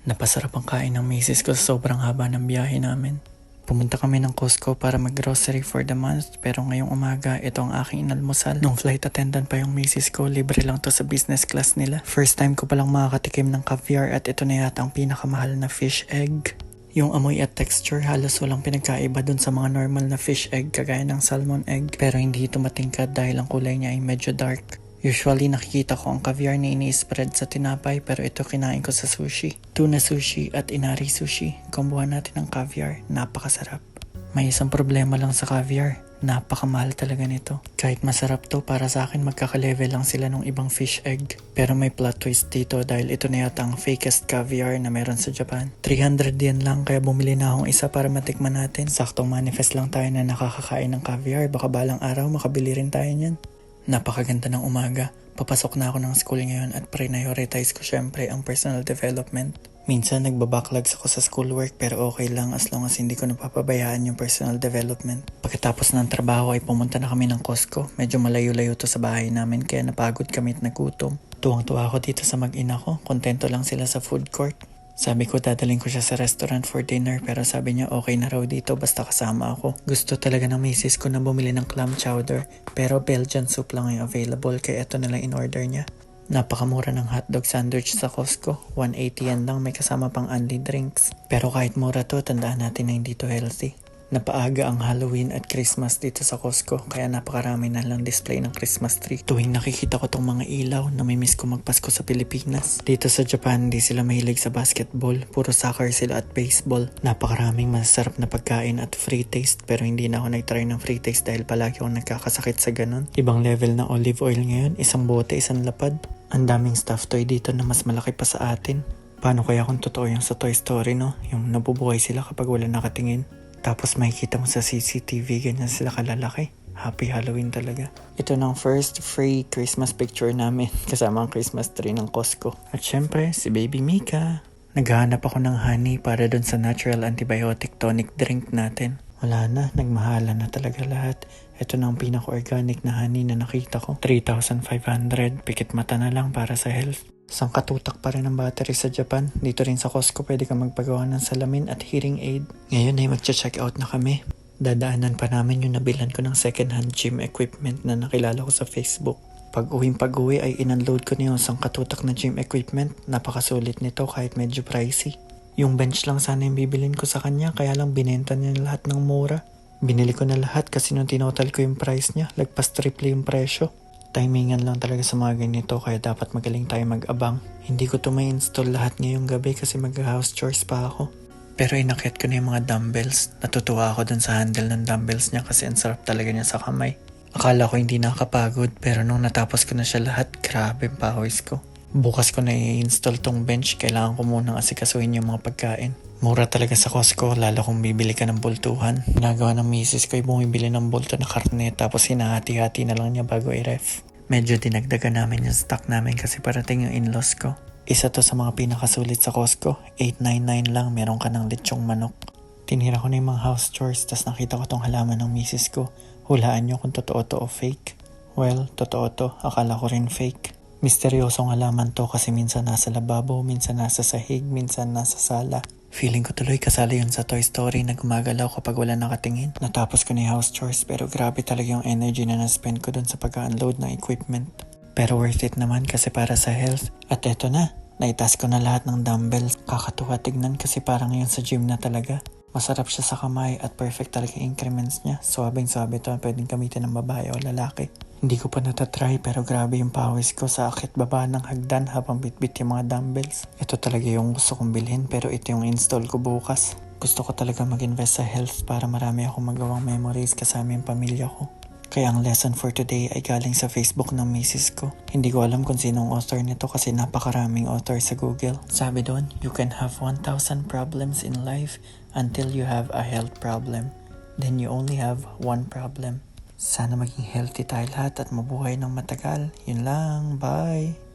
Napasarap ang kain ng misis ko sa sobrang haba ng biyahe namin. Pumunta kami ng Costco para mag-grocery for the month pero ngayong umaga ito ang aking inalmusal. Nung flight attendant pa yung misis ko, libre lang to sa business class nila. First time ko palang makakatikim ng caviar at ito na yata ang pinakamahal na fish egg. Yung amoy at texture halos walang pinagkaiba dun sa mga normal na fish egg kagaya ng salmon egg pero hindi ito matingkad dahil ang kulay niya ay medyo dark. Usually nakikita ko ang caviar na ini-spread sa tinapay pero ito kinain ko sa sushi. Tuna sushi at inari sushi. Kombohan natin ang caviar. Napakasarap. May isang problema lang sa caviar. Napakamahal talaga nito. Kahit masarap to, para sa akin magkaka-level lang sila ng ibang fish egg. Pero may plot twist dito dahil ito na yata ang fakest caviar na meron sa Japan. 300 yen lang kaya bumili na akong isa para matikman natin. Saktong manifest lang tayo na nakakakain ng caviar. Baka balang araw makabili rin tayo niyan. Napakaganda ng umaga. Papasok na ako ng school ngayon at prioritize ko syempre ang personal development. Minsan nagbabacklogs ako sa schoolwork pero okay lang as long as hindi ko napapabayaan yung personal development. Pagkatapos ng trabaho ay pumunta na kami ng Costco. Medyo malayo-layo to sa bahay namin kaya napagod kami at nagutom. Tuwang-tuwa ako dito sa mag-ina ko. Kontento lang sila sa food court. Sabi ko dadalhin ko siya sa restaurant for dinner pero sabi niya okay na raw dito basta kasama ako. Gusto talaga ng misis ko na bumili ng clam chowder pero Belgian soup lang yung available kaya ito na lang in order niya. Napakamura ng hotdog sandwich sa Costco. 180 yan lang, may kasama pang unli drinks. Pero kahit mura to, tandaan natin na hindi to healthy. Napaaga ang Halloween at Christmas dito sa Costco kaya napakarami na lang display ng Christmas tree. Tuwing nakikita ko tong mga ilaw, namimiss ko magpasko sa Pilipinas. Dito sa Japan, di sila mahilig sa basketball. Puro soccer sila at baseball. Napakaraming masarap na pagkain at free taste pero hindi na ako nag-try ng free taste dahil palagi akong nagkakasakit sa ganun. Ibang level na olive oil ngayon, isang bote, isang lapad. Ang daming stuffed toy dito na mas malaki pa sa atin. Paano kaya kung totoo yung sa Toy Story, no? Yung nabubuhay sila kapag wala nakatingin. Tapos makikita mo sa CCTV, ganyan sila kalalaki. Happy Halloween talaga. Ito ng first free Christmas picture namin kasama ang Christmas tree ng Costco. At syempre, si Baby Mika. Naghahanap ako ng honey para dun sa natural antibiotic tonic drink natin. Wala na, nagmahala na talaga lahat. Ito na ang pinaka-organic na honey na nakita ko. 3,500, pikit mata na lang para sa health. Sangkatutak pa rin ang battery sa Japan. Dito rin sa Costco pwede ka magpagawa ng salamin at hearing aid. Ngayon ay magcha-check out na kami. Dadaanan pa namin yung nabilan ko ng second-hand gym equipment na nakilala ko sa Facebook. Pag-uwi ay in-unload ko na yung sangkatutak na gym equipment. Napakasulit nito kahit medyo pricey. Yung bench lang sana yung bibilin ko sa kanya kaya lang binenta niya lahat ng mura. Binili ko na lahat kasi nung tinotal ko yung price niya, lagpas triple yung presyo. Timingan lang talaga sa mga ganito kaya dapat magaling tayo mag-abang. Hindi ko to may install lahat ngayong gabi kasi mag-house chores pa ako. Pero inakyat ko na yung mga dumbbells. Natutuwa ako dun sa handle ng dumbbells niya kasi ang sarap talaga niya sa kamay. Akala ko hindi nakakapagod pero nung natapos ko na siya lahat, grabe ang pawis ko. Bukas ko na i-install tong bench, kailangan ko munang asikasuhin yung mga pagkain. Mura talaga sa Costco, lalo kung bibili ka ng bultuhan. Ginagawa ng misis ko ay bumibili ng bulto na karne tapos hinahati-hati na lang niya bago i-ref. Medyo dinagdagan namin yung stock namin kasi parating yung in-laws ko. Isa to sa mga pinakasulit sa Costco, 899 lang, meron ka ng lechong manok. Tinira ko na yung mga house chores tas nakita ko tong halaman ng misis ko. Hulaan nyo kung totoo to o fake. Well, totoo to, akala ko rin fake. Misteryosong halaman to kasi minsan nasa lababo, minsan nasa sahig, minsan nasa sala. Feeling ko tuloy kasali yun sa Toy Story na gumagalaw kapag wala nakatingin. Natapos ko na yung house chores pero grabe talaga yung energy na na-spend ko dun sa pag-unload ng equipment. Pero worth it naman kasi para sa health. At eto na, naitas ko na lahat ng dumbbells. Kakatuwa tignan kasi parang yun sa gym na talaga. Masarap siya sa kamay at perfect talaga increments niya. Swabing-swabe to, pwedeng gamitin ng babae o lalaki. Hindi ko pa natatry pero grabe yung pawis ko sa akit baba ng hagdan habang bitbit yung mga dumbbells. Ito talaga yung gusto kong bilhin pero ito yung install ko bukas. Gusto ko talaga mag-invest sa health para marami akong magawang memories kasama yung pamilya ko. Kaya ang lesson for today ay galing sa Facebook ng misis ko. Hindi ko alam kung sinong author nito kasi napakaraming author sa Google. Sabi doon, you can have 1,000 problems in life until you have a health problem. Then you only have one problem. Sana maging healthy tayo lahat at mabuhay ng matagal. Yun lang, bye!